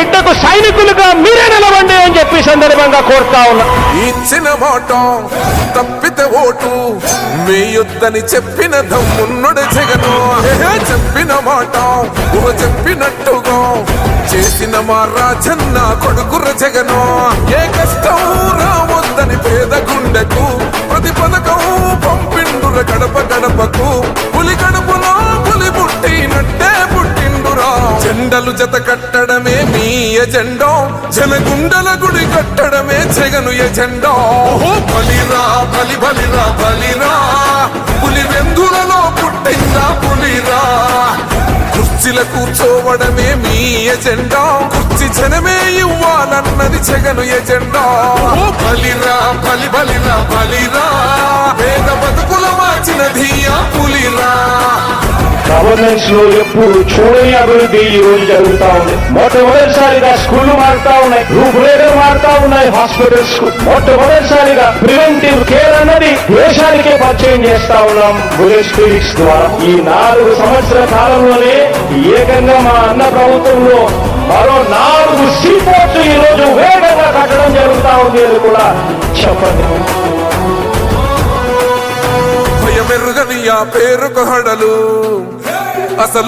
బిడ్డకు సైనికులుగా మీరే నిలవండి అని చెప్పి సందర్భంగా కోరుతా ఉన్నా. ఇచ్చిన మాట తప్పితే ఓటు వేయొద్దని చెప్పిన దమ్మున్నడు జగను. చెప్పిన మాట చెప్పినట్టుగా చేసిన మా రాజన్న కొడుకుర జగను. ఏ కష్టం రావద్దని పేద గుండెకు ప్రతి పథకం పంపిండుర గడప గడపకు. పులి గడపలో పులి పుట్టినట్టే పుట్టిండురా. జెండలు జత కట్టడమే మీ ఎజెండా, జనగుండల గుడి కట్టడమే జగను ఎజెండా. బలిరా బలి బలిరా బలిరా, పులి వెందులలో పుట్టిందా పులిరా. కుర్చీల కూర్చోవడమే మీ ఎజెండా, కుర్చీ జనమే ఇవ్వాలన్నది జగను ఎజెండా. బలిరా బలి బలిరా బలిరా, పేద బతుకుల మార్చినది ఆ పులిరా. గవర్నెన్స్ లో ఎప్పుడు చూడని అభివృద్ధి ఈ రోజు జరుగుతా ఉంది. మొట్టమొదటిసారిగా స్కూళ్లు మారుతా ఉన్నాయి, రూపురేఖలు మారుతా ఉన్నాయి. హాస్పిటల్స్ మొట్టమొదటిసారిగా ప్రివెంటివ్ కేర్ అన్నది దేశానికే పరిచయం చేస్తా ఉన్నాం బుల్లెట్ క్లినిక్స్ ద్వారా. ఈ 4 సంవత్సరాల కాలంలోనే ఏకంగా మా అన్న ప్రభుత్వంలో మరో 4 సీపోర్ట్స్ ఈ రోజు వేగంగా కట్టడం జరుగుతా ఉంది అని కూడా చెప్పండి. భయమెరుగని ఆ పేరుకు హడలు అసలు